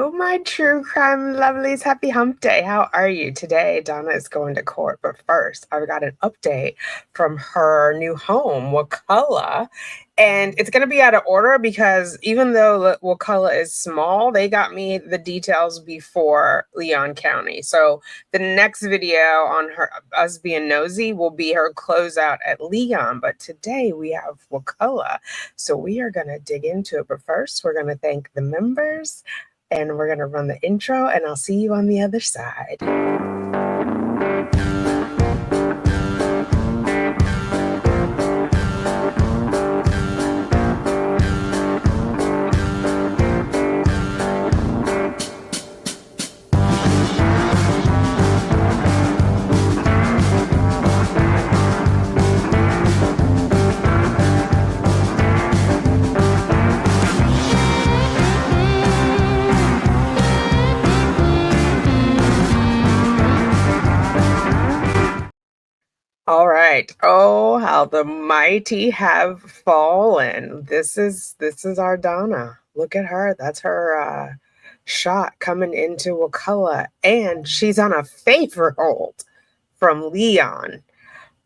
Hello, my true crime lovelies. Happy hump day. How are you today? Donna is going to court, but first, I've got an update from her new home, Wakulla. And it's going to be out of order because even though Wakulla is small, they got me the details before Leon County. So the next video on us being nosy will be her closeout at Leon. But today we have Wakulla. So we are going to dig into it. But first, we're going to thank the members and we're going to run the intro, and I'll see you on the other side. All right. Oh, how the mighty have fallen. This is our Donna. Look at her. That's her shot coming into Wakulla, and she's on a favor hold from Leon.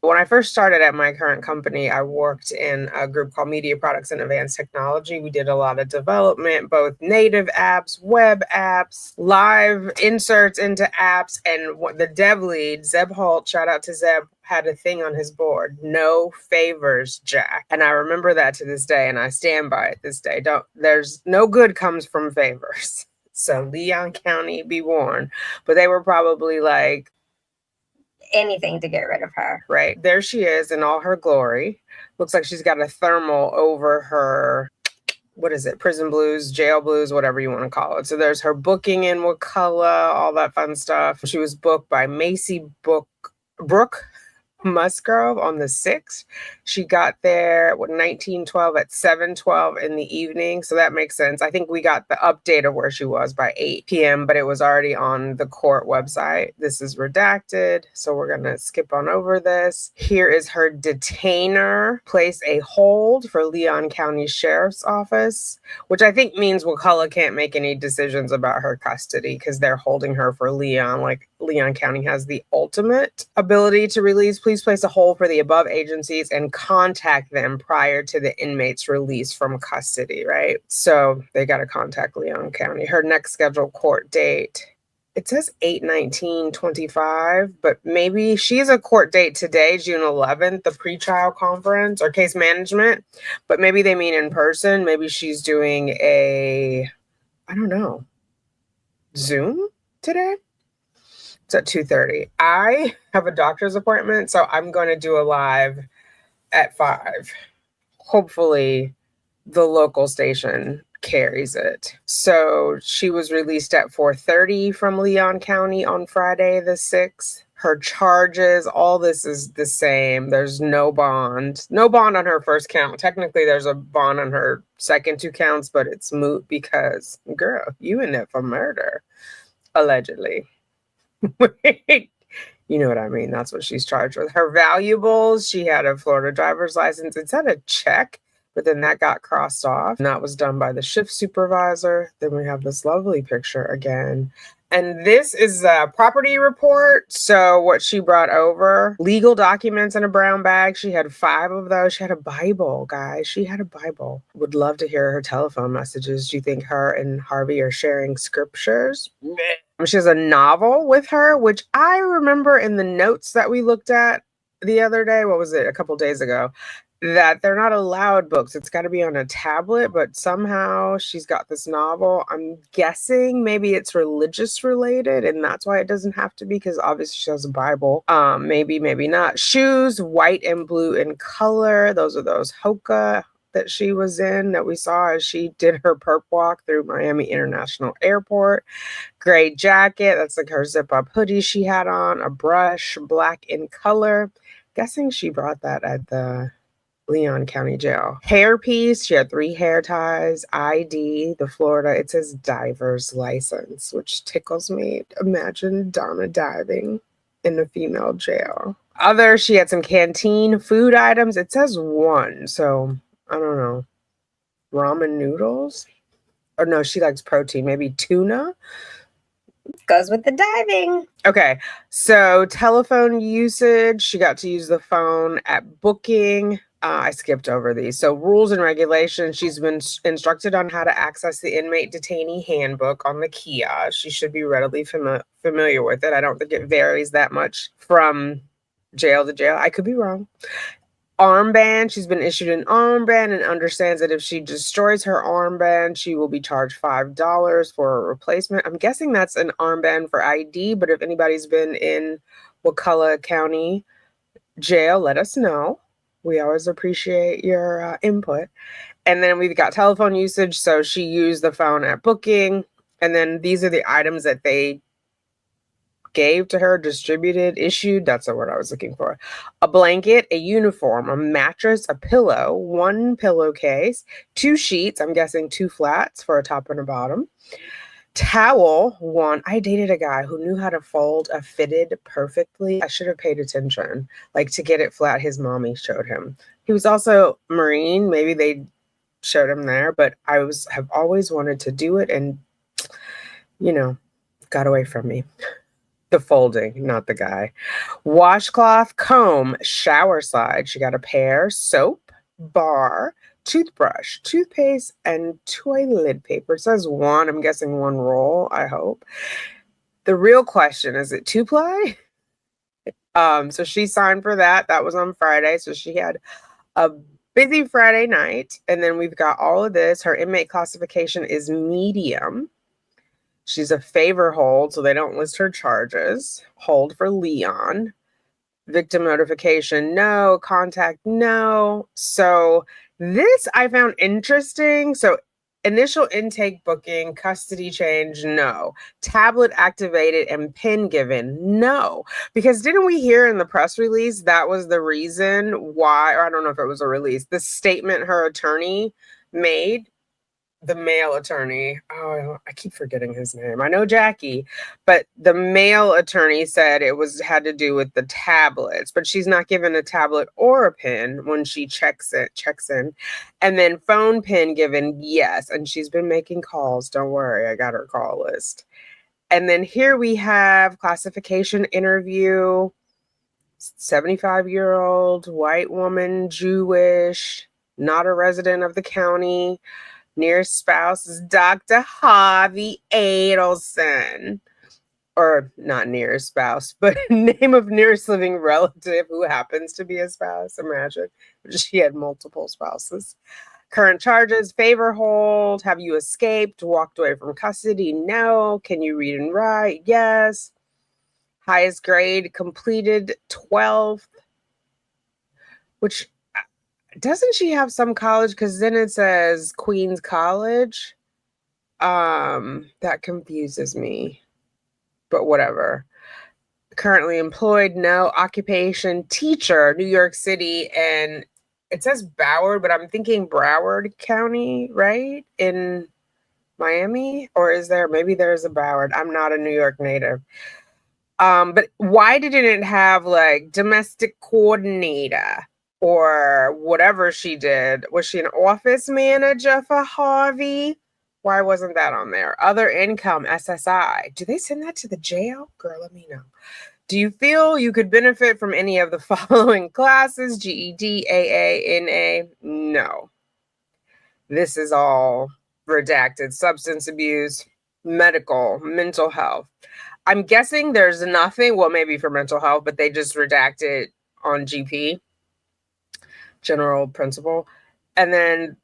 When I first started at my current company, I worked in a group called Media Products and Advanced Technology. We did a lot of development, both native apps, web apps, live inserts into apps. And the dev lead, Zeb Holt, shout out to Zeb, had a thing on his board: no favors, Jack. And I remember that to this day, and I stand by it this day. There's no good comes from favors. So Leon County, be warned. But they were probably like, anything to get rid of her. Right. There she is in all her glory. Looks like she's got a thermal over her, what is it? Prison blues, jail blues, whatever you want to call it. So there's her booking in Wakulla, all that fun stuff. She was booked by Macy Brooke Musgrove on the 6th. She got there at 1912 at 7:12 in the evening. So that makes sense. I think we got the update of where she was by 8 p.m., but it was already on the court website. This is redacted, so we're going to skip on over this. Here is her detainer. Place a hold for Leon County Sheriff's Office, which I think means Wakulla can't make any decisions about her custody because they're holding her for Leon. Like, Leon County has the ultimate ability to release. Please place a hold for the above agencies and contact them prior to the inmate's release from custody, right? So they got to contact Leon County. Her next scheduled court date, it says 8/19/25, but maybe she has a court date today, June 11th, the pretrial conference or case management, but maybe they mean in person. Maybe she's doing I don't know, Zoom today. It's at 2:30. I have a doctor's appointment, so I'm going to do a live at 5. Hopefully, the local station carries it. So she was released at 4:30 from Leon County on Friday the 6th. Her charges, all this is the same. There's no bond. No bond on her first count. Technically, there's a bond on her second 2 counts, but it's moot because, girl, you in it for murder, allegedly. You know what I mean? That's what she's charged with. Her valuables, she had a Florida driver's license. It said a check, but then that got crossed off. And that was done by the shift supervisor. Then we have this lovely picture again. And this is a property report. So what she brought over, legal documents in a brown bag. She had 5 of those. She had a Bible, guys. She had a Bible. Would love to hear her telephone messages. Do you think her and Harvey are sharing scriptures? She has a novel with her, which I remember in the notes that we looked at the other day. What was it? A couple days ago. That they're not allowed books. It's got to be on a tablet, but somehow she's got this novel. I'm guessing maybe it's religious related, and that's why it doesn't have to be, because obviously she has a Bible. Maybe not. Shoes, white and blue in color. Those are those Hoka that she was in that we saw as she did her perp walk through Miami International Airport. Gray jacket. That's like her zip-up hoodie she had on. A brush, black in color. Guessing she brought that at the Leon County Jail. Hair piece, she had 3 hair ties. ID, the Florida, it says diver's license, which tickles me. Imagine Donna diving in a female jail. Other, she had some canteen food items. It says 1, so I don't know. Ramen noodles? Or no, she likes protein. Maybe tuna? Goes with the diving. Okay, so telephone usage. She got to use the phone at booking. I skipped over these. So rules and regulations. She's been instructed on how to access the inmate detainee handbook on the kiosk. She should be readily familiar with it. I don't think it varies that much from jail to jail. I could be wrong. Armband. She's been issued an armband and understands that if she destroys her armband, she will be charged $5 for a replacement. I'm guessing that's an armband for ID, but if anybody's been in Wakulla County Jail, let us know. We always appreciate your input. And then we've got telephone usage. So she used the phone at booking. And then these are the items that they gave to her, distributed, issued. That's the word I was looking for. A blanket, a uniform, a mattress, a pillow, one pillowcase, 2 sheets. I'm guessing 2 flats for a top and a bottom. Towel, 1. I dated a guy who knew how to fold a fitted perfectly. I should have paid attention. Like to get it flat, his mommy showed him. He was also Marine. Maybe they showed him there, but have always wanted to do it and, got away from me. The folding, not the guy. Washcloth, comb, shower slide. She got a pair, soap, bar, toothbrush, toothpaste, and toilet paper. It says 1. I'm guessing 1 roll, I hope. The real question, is it 2-ply? So she signed for that. That was on Friday. So she had a busy Friday night. And then we've got all of this. Her inmate classification is medium. She's a favor hold, so they don't list her charges. Hold for Leon. Victim notification, no. Contact, no. So this I found interesting. So initial intake booking, custody change, no. Tablet activated and PIN given, no. Because didn't we hear in the press release that was the reason why, or I don't know if it was a release, the statement her attorney made, the male attorney. Oh, I keep forgetting his name. I know Jackie, but the male attorney said it had to do with the tablets, but she's not given a tablet or a pin when she checks in. And then phone pin given, yes. And she's been making calls. Don't worry, I got her call list. And then here we have classification interview, 75-year-old white woman, Jewish, not a resident of the county. Nearest spouse is Dr. Harvey Adelson. Or not nearest spouse, but name of nearest living relative who happens to be a spouse. Imagine she had multiple spouses. Current charges, favor hold. Have you escaped? Walked away from custody? No. Can you read and write? Yes. Highest grade completed 12th, which doesn't she have some college? Because then it says Queens College. That confuses me, but whatever. Currently employed, no. Occupation, teacher, New York City, and it says Broward, but I'm thinking Broward County, right? In Miami? Or maybe there's a Broward. I'm not a New York native. But why didn't it have like domestic coordinator? Or whatever she did. Was she an office manager for Harvey? Why wasn't that on there? Other income, SSI. Do they send that to the jail? Girl, let me know. Do you feel you could benefit from any of the following classes? GED, AA, NA? No. This is all redacted. Substance abuse, medical, mental health. I'm guessing there's nothing, well, maybe for mental health, but they just redacted on GP. General principle. And then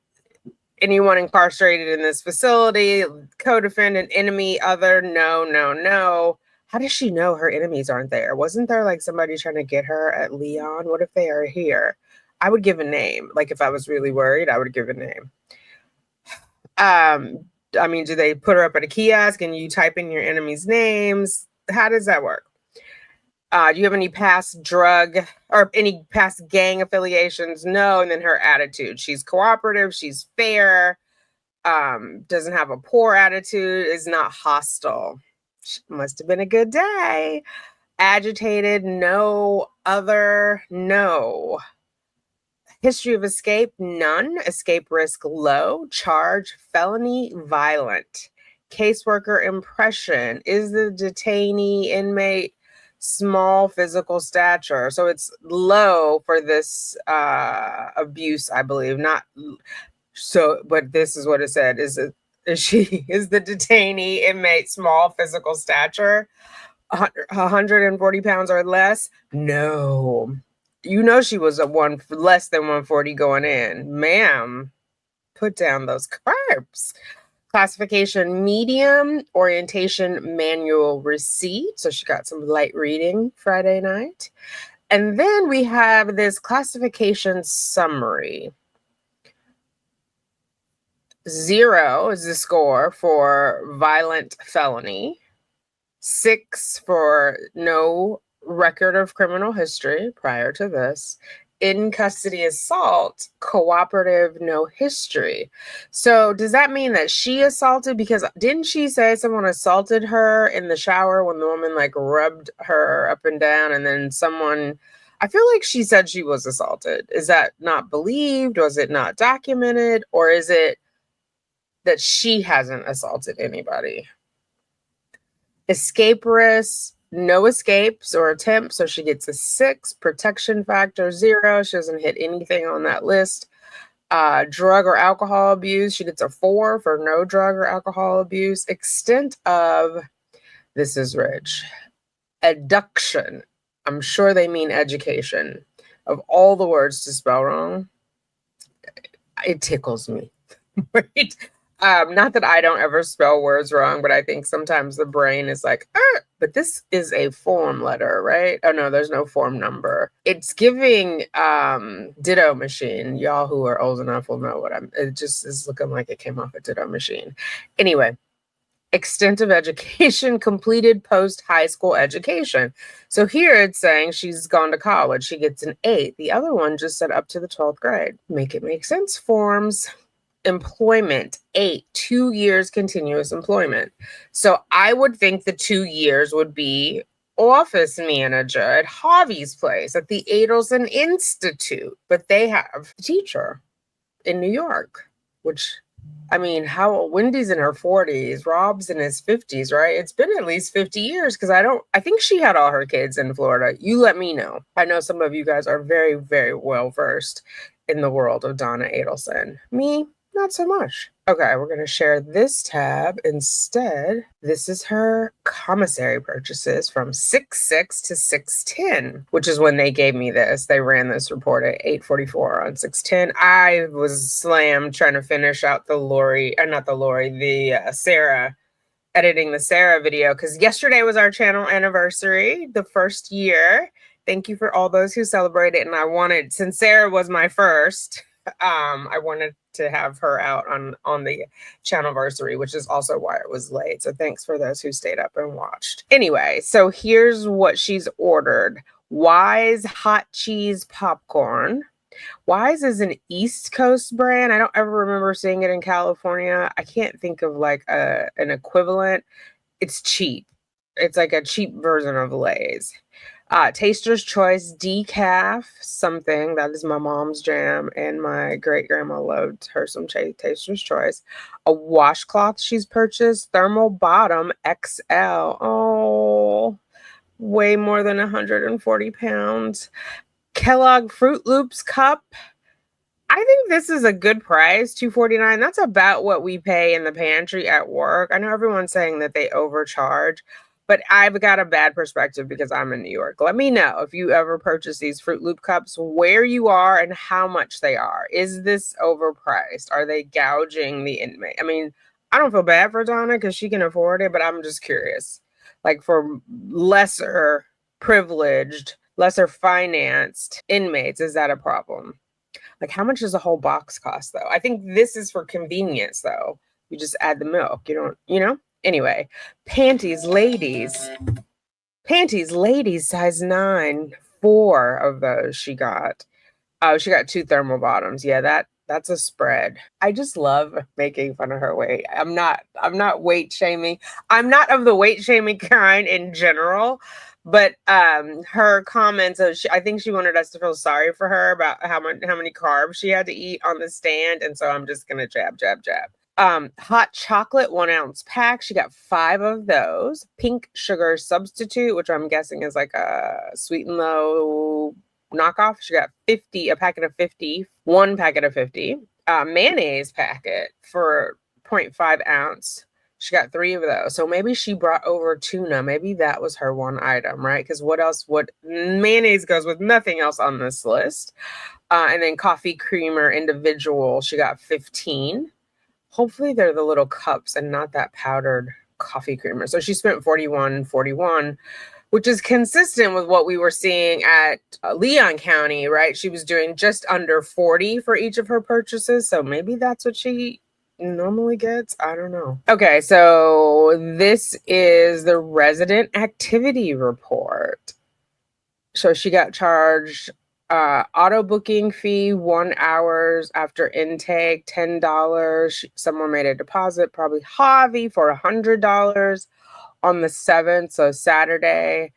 anyone incarcerated in this facility, co-defendant, enemy, other, no. How does she know her enemies aren't there? Wasn't there like somebody trying to get her at Leon? What if they are here? I would give a name. Like if I was really worried, I would give a name. Do they put her up at a kiosk and you type in your enemies' names? How does that work? Do you have any past drug or any past gang affiliations? No. And then her attitude. She's cooperative. She's fair. Doesn't have a poor attitude. Is not hostile. Must have been a good day. Agitated. No. Other. No. History of escape, none. Escape risk, low. Charge, felony, violent. Caseworker impression, is the detainee inmate small physical stature? So it's low for this abuse, I believe. Not so, but this is what it said. Is the detainee inmate small physical stature? 140 pounds or less? No. You know she was less than 140 going in. Ma'am, put down those carbs. Classification, medium. Orientation, manual receipt. So she got some light reading Friday night. And then we have this classification summary. 0 is the score for violent felony. 6 for no record of criminal history prior to this. In custody assault, cooperative, no history. So does that mean that she assaulted? Because didn't she say someone assaulted her in the shower when the woman like rubbed her up and down, and then someone, I feel like she said she was assaulted. Is that not believed? Was it not documented? Or is it that she hasn't assaulted anybody? Escape risk, no escapes or attempts, so she gets a 6. Protection factor, 0. She doesn't hit anything on that list. Drug or alcohol abuse, she gets a 4 for no drug or alcohol abuse. Extent of, this is rich, education. I'm sure they mean education. Of all the words to spell wrong, it tickles me. Right? Not that I don't ever spell words wrong, but I think sometimes the brain is like, but this is a form letter, right? Oh no, there's no form number. It's giving ditto machine. Y'all who are old enough will know what it just is looking like it came off a ditto machine. Anyway, extent of education, completed post-high school education. So here it's saying she's gone to college. She gets an 8. The other one just said up to the 12th grade. Make it make sense, forms. Employment, 8, 2 years continuous employment. So I would think the 2 years would be office manager at Harvey's place, at the Adelson Institute, but they have a teacher in New York, which, I mean, how Wendy's in her 40s, Rob's in his 50s, right? It's been at least 50 years because I think she had all her kids in Florida. You let me know. I know some of you guys are very, very well versed in the world of Donna Adelson. Me, not so much. Okay, we're going to share this tab instead. This is her commissary purchases from 6/6 to 6/10, which is when they gave me this. They ran this report at 8:44 on 6/10. I was slammed trying to finish out the Sarah, editing the Sarah video, because yesterday was our channel anniversary, the first year. Thank you for all those who celebrated. And since Sarah was my first, I wanted to have her out on the channelversary, which is also why it was late. So thanks for those who stayed up and watched. Anyway, so here's what she's ordered. Wise hot cheese popcorn. Wise is an East Coast brand. I don't ever remember seeing it in California. I can't think of like an equivalent. It's cheap. It's like a cheap version of Lay's. Taster's Choice decaf something. That is my mom's jam, and my great grandma loved her some Taster's Choice. A washcloth she's purchased, thermal bottom XL. Oh, way more than 140 pounds. Kellogg Fruit Loops cup. I think this is a good price, $2.49. That's about what we pay in the pantry at work. I know everyone's saying that they overcharge, but I've got a bad perspective because I'm in New York. Let me know if you ever purchase these Fruit Loop cups, where you are and how much they are. Is this overpriced? Are they gouging the inmate? I mean, I don't feel bad for Donna because she can afford it, but I'm just curious. Like for lesser privileged, lesser financed inmates, is that a problem? Like, how much does a whole box cost, though? I think this is for convenience, though. You just add the milk. You don't, you know? Anyway, panties, ladies, size 9. 4 of those she got. Oh, she got 2 thermal bottoms. Yeah, that's a spread. I just love making fun of her weight. I'm not weight shaming. I'm not of the weight shaming kind in general, But her comments, I think she wanted us to feel sorry for her about how many carbs she had to eat on the stand, and so I'm just gonna jab, jab, jab. Hot chocolate 1 ounce pack. She got 5 of those. Pink sugar substitute, which I'm guessing is like a sweet and low knockoff. She got 50, a packet of 50, 1 packet of 50. Mayonnaise packet for 0.5 ounce. She got 3 of those. So maybe she brought over tuna. Maybe that was her one item, right? Because what else would mayonnaise goes with nothing else on this list. And then coffee creamer individual, she got 15. Hopefully they're the little cups and not that powdered coffee creamer. So she spent 41, which is consistent with what we were seeing at Leon County, right? She was doing just under 40 for each of her purchases. So maybe that's what she normally gets. I don't know. Okay, so this is the resident activity report. So she got charged auto booking fee 1 hour after intake, $10. Someone made a deposit, probably Javi, for $100 on the 7th, so Saturday,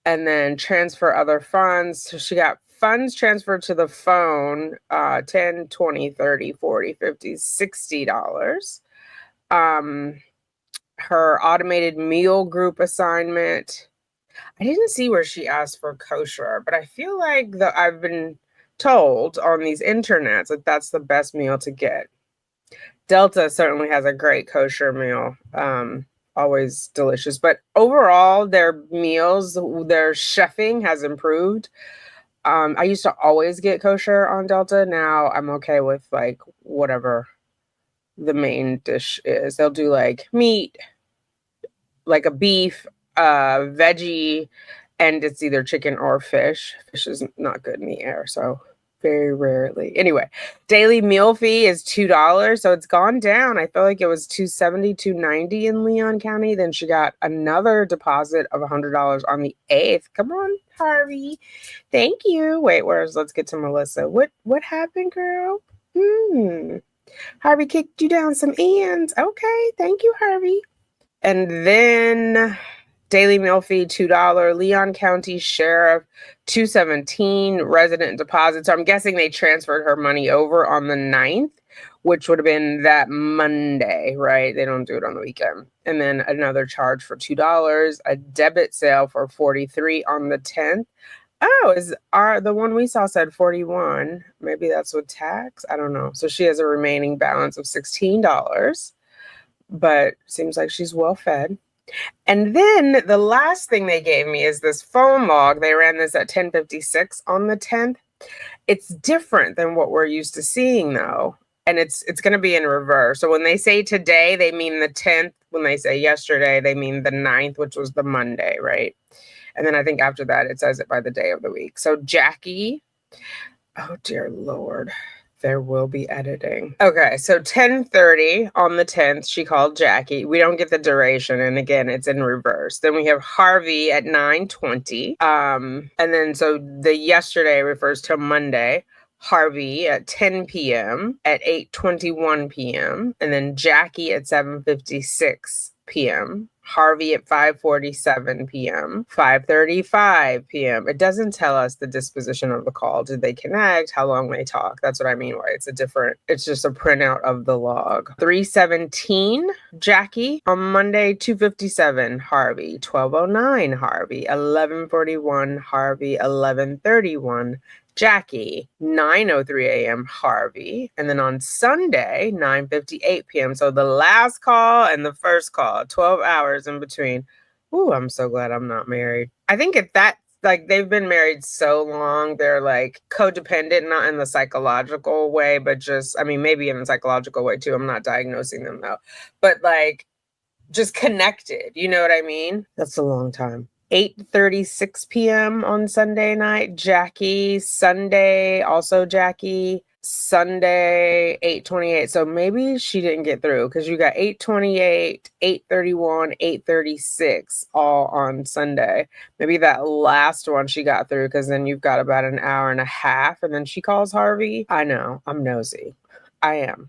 and then transfer other funds. So she got funds transferred to the phone, 10, 20, 30, 40, 50, $60. Her automated meal group assignment. I didn't see where she asked for kosher, but I feel like I've been told on these internets that that's the best meal to get. Delta certainly has a great kosher meal. Always delicious. But overall, their meals, their chefing has improved. I used to always get kosher on Delta. Now I'm okay with like whatever the main dish is. They'll do like meat, like a beef, veggie, and it's either chicken or fish. Fish is not good in the air, so very rarely. Anyway, daily meal fee is $2, so it's gone down. I feel like it was $270, $290 in Leon County. Then she got another deposit of $100 on the 8th. Come on, Harvey. Thank you. Wait, let's get to Melissa. What happened, girl? Harvey kicked you down some ends. Okay, thank you, Harvey. And then daily meal fee, $2. Leon County Sheriff, $217. Resident deposit. So I'm guessing they transferred her money over on the 9th, which would have been that Monday, right? They don't do it on the weekend. And then another charge for $2. A debit sale for $43 on the 10th. Oh, the one we saw said 41. Maybe that's with tax. I don't know. So she has a remaining balance of $16. But seems like she's well fed. And then the last thing they gave me is this phone log. They ran this at 10:56 on the 10th. It's different than what we're used to seeing, though. And it's going to be in reverse. So when they say today, they mean the 10th. When they say yesterday, they mean the 9th, which was the Monday, right? And then I think after that, it says it by the day of the week. So Jackie, oh dear Lord. There will be editing. Okay, so 10:30 on the 10th, she called Jackie. We don't get the duration, and again, it's in reverse. Then we have Harvey at 9:20. And then so the yesterday refers to Monday. Harvey at 10 p.m., at 8:21 p.m., and then Jackie at 7:56 p.m., Harvey at 5:47 p.m., 5:35 p.m. It doesn't tell us the disposition of the call. Did they connect? How long they talk? That's what I mean. Why it's just a printout of the log. 3:17 Jackie on Monday, 2:57 Harvey, 12:09 Harvey, 11:41 Harvey, 11:31 Jackie, 9:03 a.m. Harvey, and then on Sunday, 9:58 p.m. So the last call and the first call, 12 hours in between. Ooh, I'm so glad I'm not married. I think if that, like, they've been married so long, they're like codependent, not in the psychological way, but just, I mean, maybe in the psychological way too. I'm not diagnosing them though, but like just connected. You know what I mean? That's a long time. 8:36 p.m. on Sunday night, Jackie. Sunday, also Jackie. Sunday, 8:28. So maybe she didn't get through because you got 8:28, 8:31, 8:36 all on Sunday. Maybe that last one she got through because then you've got about an hour and a half and then she calls Harvey. I know, I'm nosy. I am.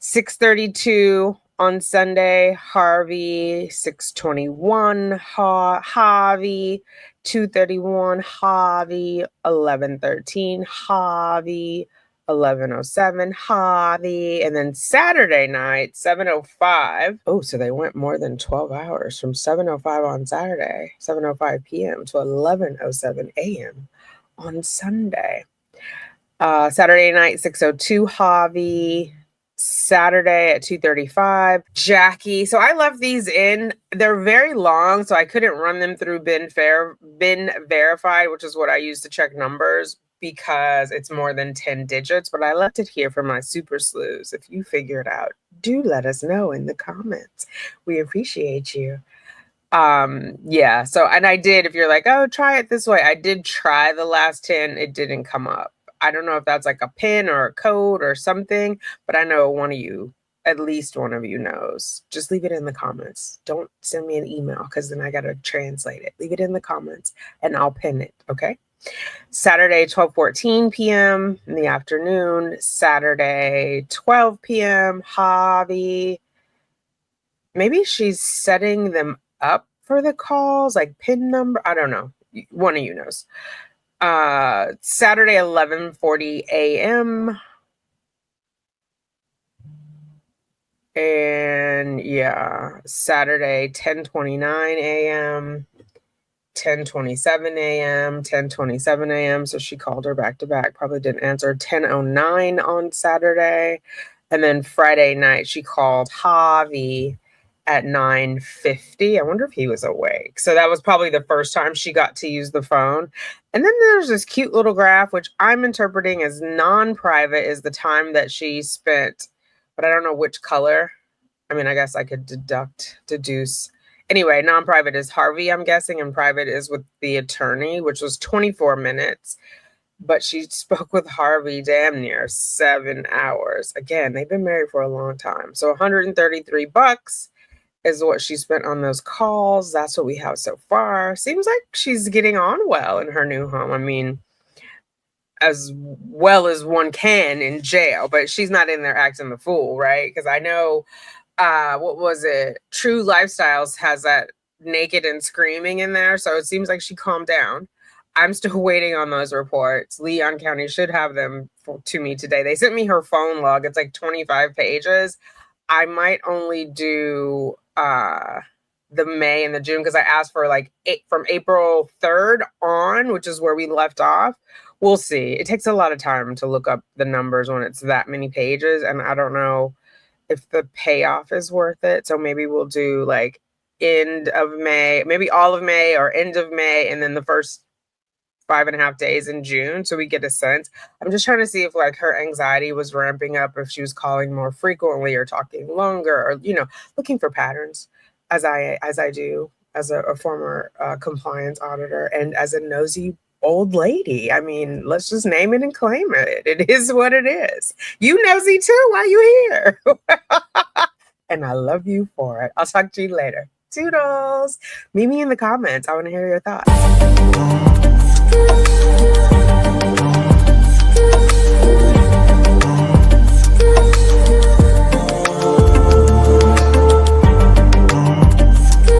6:32 On Sunday, Harvey, 6:21, Harvey, 2:31, Harvey, 11:13, Harvey, 11:07, Harvey, and then Saturday night, 7:05. Oh, so they went more than 12 hours from 7:05 on Saturday, 7:05 p.m. to 11:07 a.m. on Sunday. Saturday night, 6:02, Harvey. Saturday at 2:35, Jackie. So I left these in. They're very long, so I couldn't run them through bin verified, which is what I use to check numbers because it's more than 10 digits. But I left it here for my super slews. If you figure it out, do let us know in the comments. We appreciate you. Yeah. So, and I did, if you're like, oh, try it this way, I did try the last 10. It didn't come up. I don't know if that's like a pin or a code or something, but I know one of you, at least one of you knows. Just leave it in the comments. Don't send me an email because then I got to translate it. Leave it in the comments and I'll pin it. Okay. Saturday, 12:14 p.m. in the afternoon. Saturday, 12 p.m. Hobby. Maybe she's setting them up for the calls, like pin number. I don't know. One of you knows. Saturday, 11:40 a.m. And yeah, Saturday, 10:29 a.m., 10:27 a.m., 10:27 a.m. So she called her back to back, probably didn't answer. 10:09 on Saturday. And then Friday night, she called Javi at 9:50. I wonder if he was awake. So that was probably the first time she got to use the phone. And then there's this cute little graph, which I'm interpreting as non-private is the time that she spent, but I don't know which color. I mean, I guess I could deduce. Anyway, non-private is Harvey, I'm guessing, and private is with the attorney, which was 24 minutes. But she spoke with Harvey damn near 7 hours. Again, they've been married for a long time. So $133 is what she spent on those calls. That's what we have so far. Seems like she's getting on well in her new home. I mean, as well as one can in jail, but she's not in there acting the fool, right? Because I know, what was it? True Lifestyles has that naked and screaming in there. So it seems like she calmed down. I'm still waiting on those reports. Leon County should have them to me today. They sent me her phone log. It's like 25 pages. I might only do the May and the June because I asked for like from April 3rd on, which is where we left off. We'll see. It takes a lot of time to look up the numbers when it's that many pages, and I don't know if the payoff is worth it. So maybe we'll do like end of May, maybe all of May or end of May, and then the first 5.5 days in June, so we get a sense. I'm just trying to see if like her anxiety was ramping up, if she was calling more frequently or talking longer, or looking for patterns, as I do as a former compliance auditor and as a nosy old lady. I mean, let's just name it and claim it. It is what it is. You nosy too. Why you here? And I love you for it. I'll talk to you later. Toodles. Meet me in the comments. I want to hear your thoughts.